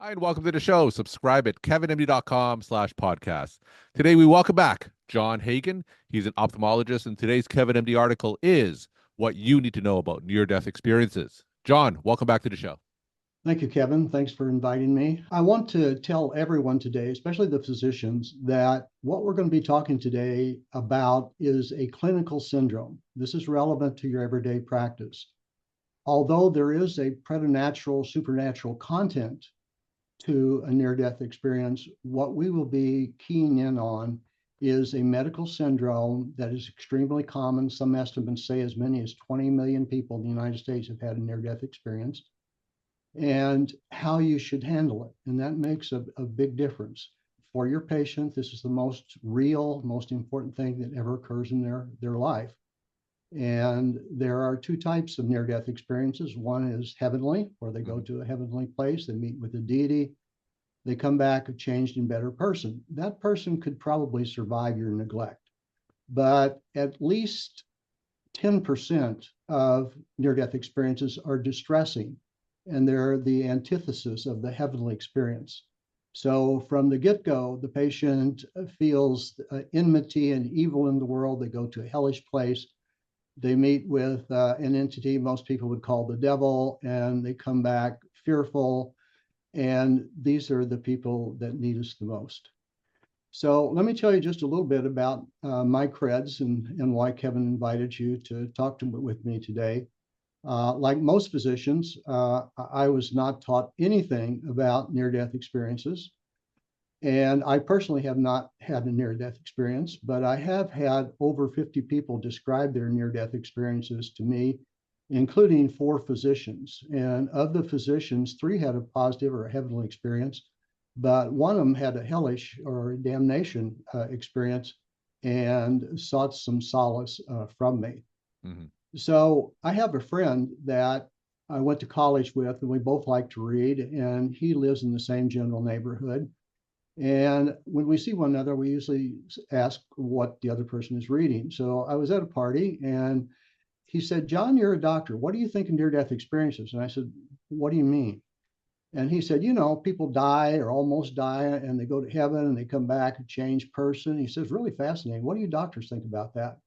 Hi, and welcome to the show. Subscribe at kevinmd.com/podcast. Today, we welcome back John Hagan. He's an ophthalmologist, and today's Kevin MD article is What You Need to Know About Near-Death Experiences. John, welcome back to the show. Thank you, Kevin. Thanks for inviting me. I want to tell everyone today, especially the physicians, that what we're going to be talking today about is a clinical syndrome. This is relevant to your everyday practice. Although there is a preternatural, supernatural content to a near-death experience, what we will be keying in on is a medical syndrome that is extremely common. Some estimates say as many as 20 million people in the United States have had a near-death experience, and how you should handle it. And that makes a big difference. For your patient, this is the most real, most important thing that ever occurs in their life. And there are two types of near-death experiences. One is heavenly, where they go to a heavenly place, they meet with the deity, they come back a changed and better person. That person could probably survive your neglect. But at least 10% of near-death experiences are distressing, and they're the antithesis of the heavenly experience. So from the get-go, the patient feels enmity and evil in the world. They go to a hellish place. They meet with an entity most people would call the devil, and they come back fearful. And these are the people that need us the most. So let me tell you just a little bit about my creds and why Kevin invited you to talk with me today. Like most physicians, I was not taught anything about near-death experiences. And I personally have not had a near-death experience, but I have had over 50 people describe their near-death experiences to me, including 4 physicians. And of the physicians, 3 had a positive or a heavenly experience, but one of them had a hellish or a damnation experience and sought some solace from me. Mm-hmm. So I have a friend that I went to college with, and we both like to read, and he lives in the same general neighborhood. And when we see one another, we usually ask what the other person is reading. So I was at a party, and he said, "John, you're a doctor. What do you think of near-death experiences?" And I said, "What do you mean?" And he said, people die or almost die, and they go to heaven and they come back a changed person. He says, "Really fascinating. What do you doctors think about that?"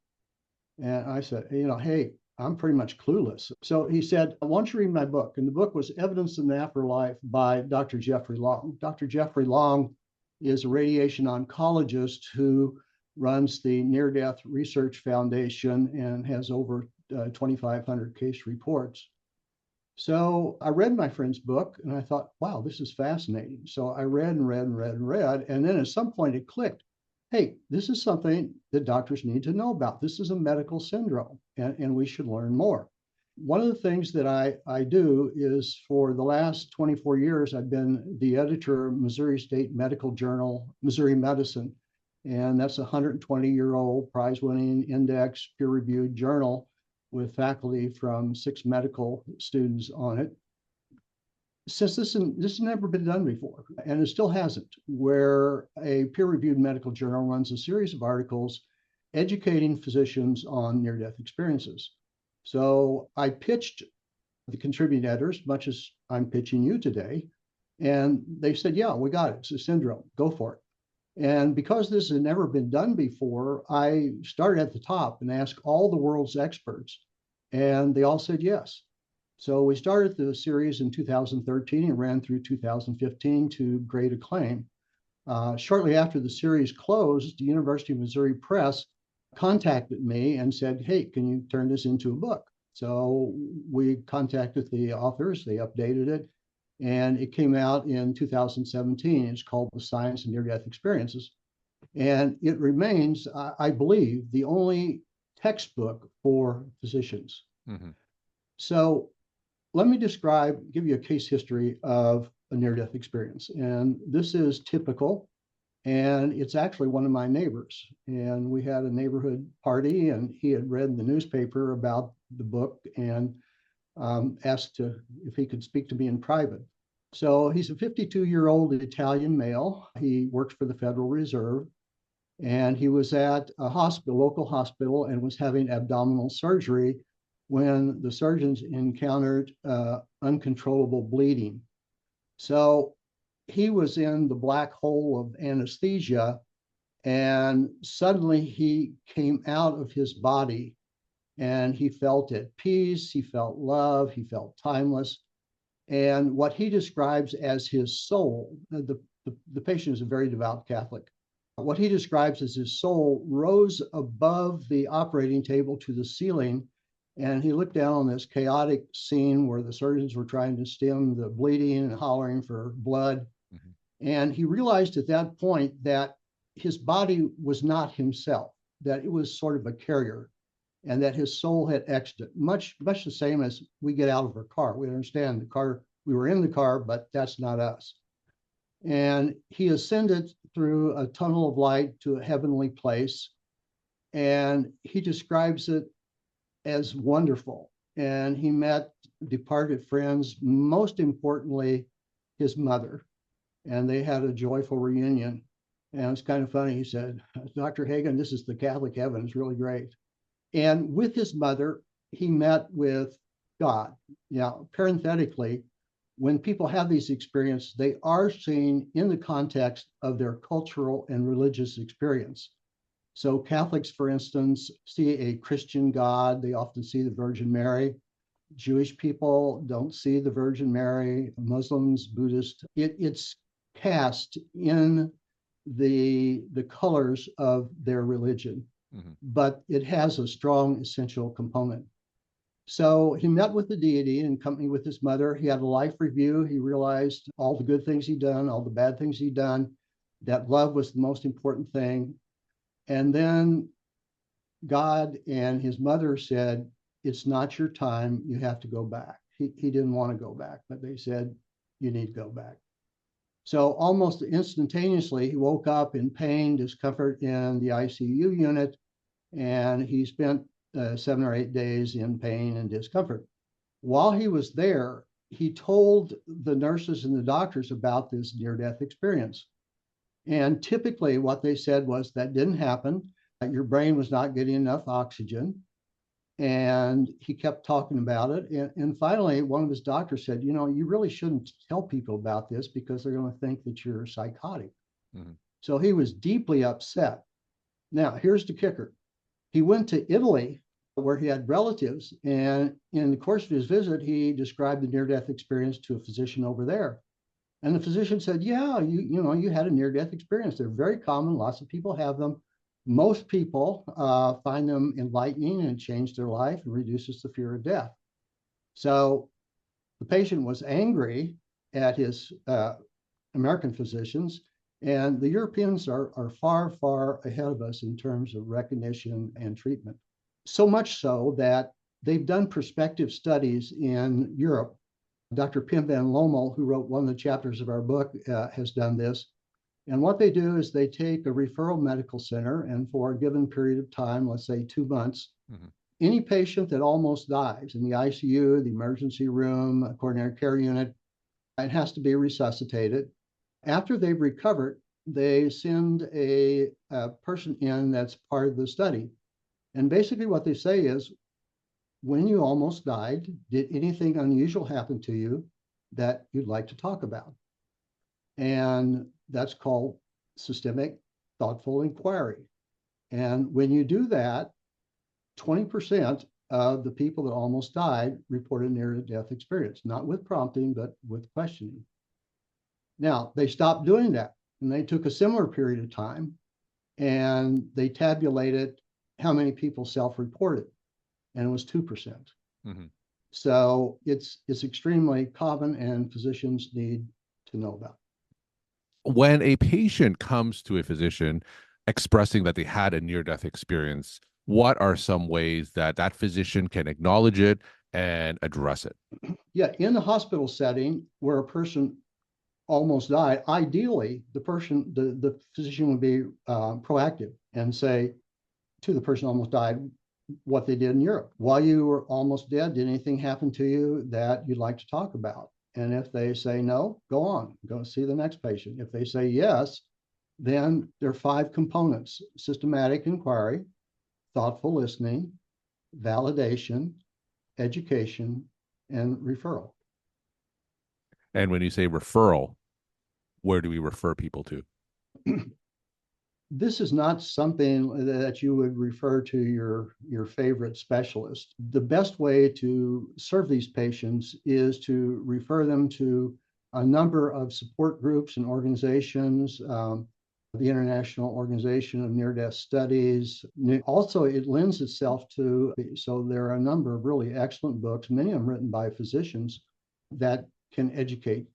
And I said, hey, I'm pretty much clueless. So he said, "I want you to read my book." And the book was Evidence in the Afterlife by Dr. Jeffrey Long. Dr. Jeffrey Long is a radiation oncologist who runs the Near Death Research Foundation and has over 2,500 case reports. So I read my friend's book and I thought, wow, this is fascinating. So I read and read and read and read. And then at some point it clicked. Hey, this is something that doctors need to know about. This is a medical syndrome, and we should learn more. One of the things that I do is, for the last 24 years, I've been the editor of Missouri State Medical Journal, Missouri Medicine. And that's a 120-year-old prize-winning index peer-reviewed journal with faculty from 6 medical students on it. Since this has never been done before, and it still hasn't, where a peer-reviewed medical journal runs a series of articles educating physicians on near-death experiences. So I pitched the contributing editors, much as I'm pitching you today, and they said, "Yeah, we got it. It's a syndrome. Go for it." And because this had never been done before, I started at the top and asked all the world's experts, and they all said yes. So we started the series in 2013 and ran through 2015 to great acclaim. Shortly after the series closed, the University of Missouri Press contacted me and said, "Hey, can you turn this into a book?" So we contacted the authors, they updated it, and it came out in 2017. It's called The Science of Near-Death Experiences. And it remains, I believe, the only textbook for physicians. Mm-hmm. So let me give you a case history of a near-death experience. And this is typical, and it's actually one of my neighbors. And we had a neighborhood party, and he had read the newspaper about the book and asked if he could speak to me in private. So he's a 52-year-old Italian male. He works for the Federal Reserve, and he was at a local hospital, and was having abdominal surgery when the surgeons encountered uncontrollable bleeding. So he was in the black hole of anesthesia, and suddenly he came out of his body and he felt at peace, he felt love, he felt timeless. And what he describes as his soul, the patient is a very devout Catholic. What he describes as his soul rose above the operating table to the ceiling, and he looked down on this chaotic scene where the surgeons were trying to stem the bleeding and hollering for blood. Mm-hmm. And he realized at that point that his body was not himself, that it was sort of a carrier, and that his soul had exited, much the same as we get out of our car. We understand the car, we were in the car, but that's not us. And he ascended through a tunnel of light to a heavenly place, and he describes it as wonderful. And he met departed friends, most importantly, his mother, and they had a joyful reunion. And it's kind of funny. He said, "Dr. Hagan, this is the Catholic heaven. It's really great." And with his mother, he met with God. Now, parenthetically, when people have these experiences, they are seen in the context of their cultural and religious experience. So Catholics, for instance, see a Christian God. They often see the Virgin Mary. Jewish people don't see the Virgin Mary. Muslims, Buddhists, it's cast in the colors of their religion. Mm-hmm. But it has a strong essential component. So he met with the deity in company with his mother. He had a life review. He realized all the good things he'd done, all the bad things he'd done, that love was the most important thing. And then God and his mother said, "It's not your time. You have to go back." He didn't want to go back, but they said, "You need to go back." So almost instantaneously, he woke up in pain, discomfort in the ICU unit, and he spent 7 or 8 days in pain and discomfort. While he was there, he told the nurses and the doctors about this near-death experience. And typically what they said was that didn't happen. Your brain was not getting enough oxygen. And he kept talking about it. And finally, one of his doctors said, "You really shouldn't tell people about this because they're going to think that you're psychotic." Mm-hmm. So he was deeply upset. Now, here's the kicker. He went to Italy where he had relatives. And in the course of his visit, he described the near-death experience to a physician over there. And the physician said, "Yeah, you had a near-death experience. They're very common. Lots of people have them. Most people find them enlightening and change their life and reduces the fear of death." So the patient was angry at his American physicians, and the Europeans are far, far ahead of us in terms of recognition and treatment. So much so that they've done prospective studies in Europe. Dr. Pim van Lommel, who wrote one of the chapters of our book, has done this. And what they do is they take a referral medical center, and for a given period of time, let's say 2 months, mm-hmm. any patient that almost dies in the ICU, the emergency room, a coronary care unit, it has to be resuscitated. After they've recovered, they send a person in that's part of the study. And basically what they say is, when you almost died, did anything unusual happen to you that you'd like to talk about? And that's called systemic thoughtful inquiry. And when you do that, 20% of the people that almost died reported near-death experience, not with prompting, but with questioning. Now, they stopped doing that, and they took a similar period of time, and they tabulated how many people self-reported, and it was 2%. Mm-hmm. So it's extremely common, and physicians need to know about it. When a patient comes to a physician expressing that they had a near-death experience, what are some ways that that physician can acknowledge it and address it? Yeah, in the hospital setting where a person almost died, ideally, the physician would be proactive and say to the person almost died what they did in Europe. While you were almost dead, did anything happen to you that you'd like to talk about? And if they say no, go on, go see the next patient. If they say yes, then there are 5 components: systematic inquiry, thoughtful listening, validation, education, and referral. And when you say referral, where do we refer people to? This is not something that you would refer to your favorite specialist. The best way to serve these patients is to refer them to a number of support groups and organizations, the International Organization of Near-Death Studies. Also, it lends itself to, so there are a number of really excellent books, many of them written by physicians, that can educate.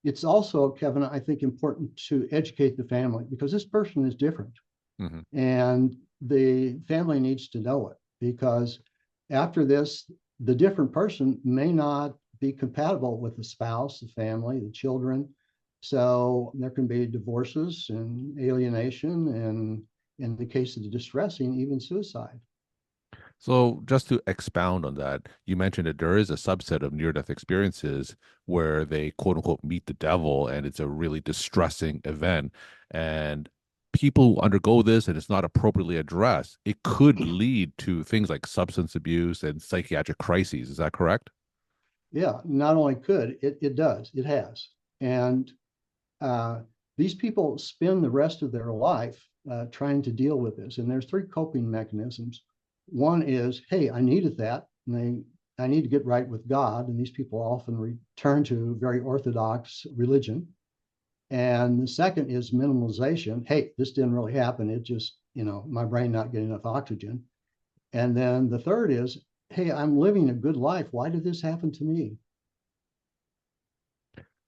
It's also, Kevin, I think important to educate the family because this person is different. Mm-hmm. And the family needs to know it because after this, the different person may not be compatible with the spouse, the family, the children. So there can be divorces and alienation, and in the case of the distressing, even suicide. So, just to expound on that, you mentioned that there is a subset of near death experiences where they quote unquote meet the devil and it's a really distressing event. And people who undergo this and it's not appropriately addressed, it could lead to things like substance abuse and psychiatric crises. Is that correct? Yeah, not only could, it does, it has. And uh, these people spend the rest of their life trying to deal with this. And there's three coping mechanisms. One is, hey, I needed that. And I need to get right with God. And these people often return to very orthodox religion. And the second is minimalization. Hey, this didn't really happen. It just, my brain not getting enough oxygen. And then the third is, hey, I'm living a good life. Why did this happen to me?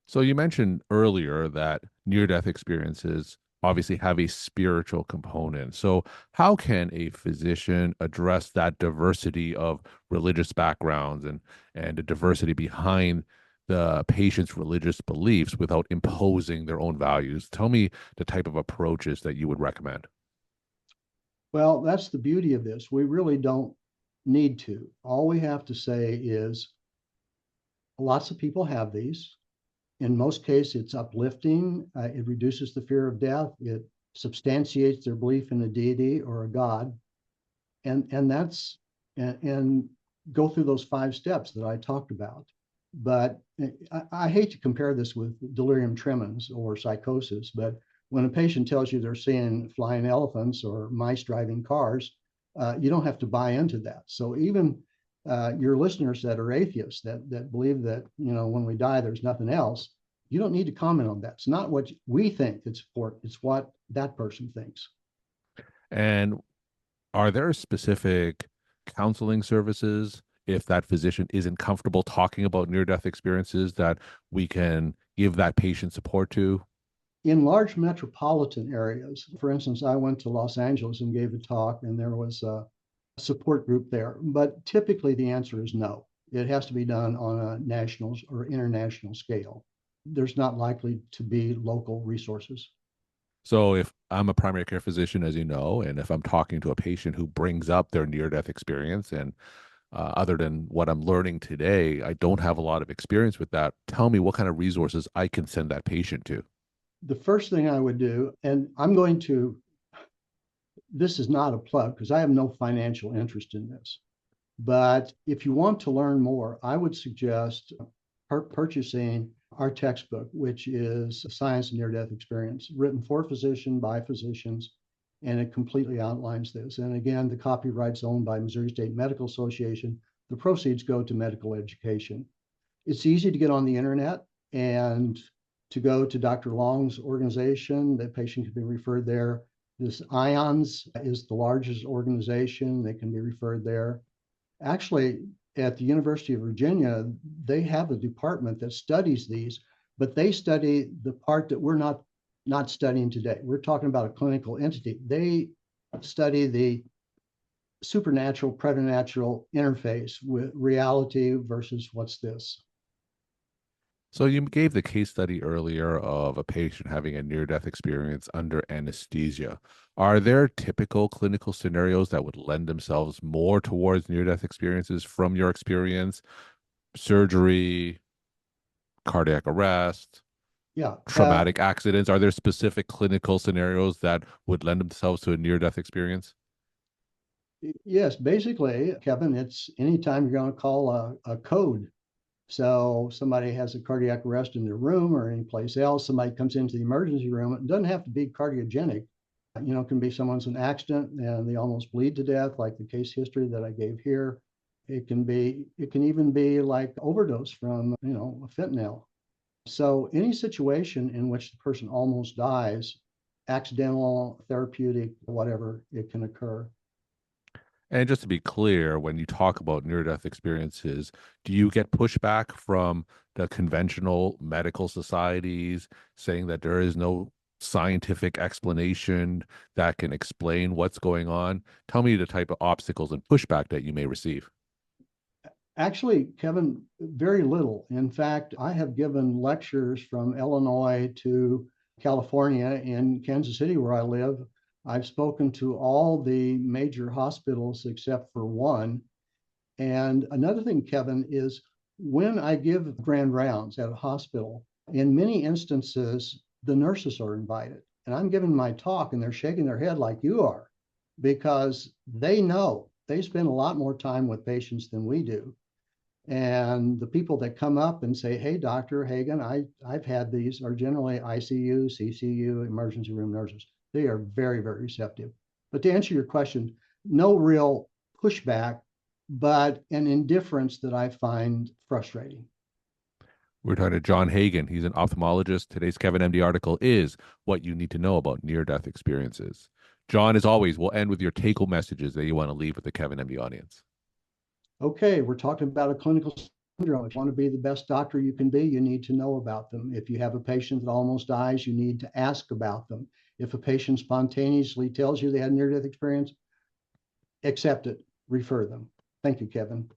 So you mentioned earlier that near-death experiences obviously have a spiritual component. So how can a physician address that diversity of religious backgrounds and the diversity behind the patient's religious beliefs without imposing their own values? Tell me the type of approaches that you would recommend. Well, that's the beauty of this. We really don't need to. All we have to say is lots of people have these. In most cases, it's uplifting. It reduces the fear of death. It substantiates their belief in a deity or a God, and that's and go through those 5 steps that I talked about. But I hate to compare this with delirium tremens or psychosis, but when a patient tells you they're seeing flying elephants or mice driving cars, you don't have to buy into that. So even your listeners that are atheists that believe that when we die there's nothing else, you don't need to comment on that. It's not what we think it's important. It's what that person thinks. And are there specific counseling services if that physician isn't comfortable talking about near-death experiences that we can give that patient support to? In large metropolitan areas, for instance, I went to Los Angeles and gave a talk, and there was a support group there. But typically, the answer is no. It has to be done on a national or international scale. There's not likely to be local resources. So if I'm a primary care physician, as you know, and if I'm talking to a patient who brings up their near-death experience, and other than what I'm learning today, I don't have a lot of experience with that. Tell me what kind of resources I can send that patient to. The first thing I would do, and this is not a plug because I have no financial interest in this. But if you want to learn more, I would suggest purchasing our textbook, which is Science of Near-Death Experience, written for physicians by physicians, and it completely outlines this. And again, the copyright's owned by Missouri State Medical Association. The proceeds go to medical education. It's easy to get on the internet and to go to Dr. Long's organization. The patient can be referred there. This IONS is the largest organization. They can be referred there. Actually, at the University of Virginia, they have a department that studies these, but they study the part that we're not studying today. We're talking about a clinical entity. They study the supernatural, preternatural interface with reality versus what's this. So you gave the case study earlier of a patient having a near-death experience under anesthesia. Are there typical clinical scenarios that would lend themselves more towards near-death experiences from your experience? Surgery, cardiac arrest, Yeah. traumatic accidents? Are there specific clinical scenarios that would lend themselves to a near-death experience? Yes, basically, Kevin, it's anytime you're going to call a code So somebody has a cardiac arrest in their room or anyplace else, somebody comes into the emergency room. It doesn't have to be cardiogenic. It can be someone's an accident and they almost bleed to death, like the case history that I gave here. It can even be like overdose from, fentanyl. So any situation in which the person almost dies, accidental, therapeutic, whatever, it can occur. And just to be clear, when you talk about near-death experiences, do you get pushback from the conventional medical societies saying that there is no scientific explanation that can explain what's going on? Tell me the type of obstacles and pushback that you may receive. Actually, Kevin, very little. In fact, I have given lectures from Illinois to California and Kansas City, where I live. I've spoken to all the major hospitals except for one. And another thing, Kevin, is when I give grand rounds at a hospital, in many instances, the nurses are invited. And I'm giving my talk and they're shaking their head like you are because they know they spend a lot more time with patients than we do. And the people that come up and say, "Hey, Dr. Hagan, I've had these," are generally ICU, CCU, emergency room nurses. They are very, very receptive. But to answer your question, no real pushback, but an indifference that I find frustrating. We're talking to John Hagan. He's an ophthalmologist. Today's Kevin MD article is what you need to know about near-death experiences. John, as always, we'll end with your take-home messages that you want to leave with the Kevin MD audience. Okay, we're talking about a clinical syndrome. If you want to be the best doctor you can be, you need to know about them. If you have a patient that almost dies, you need to ask about them. If a patient spontaneously tells you they had a near-death experience, accept it, refer them. Thank you, Kevin.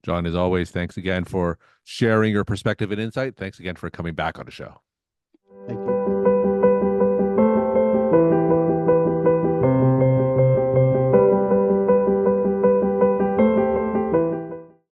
John, as always, thanks again for sharing your perspective and insight. Thanks again for coming back on the show.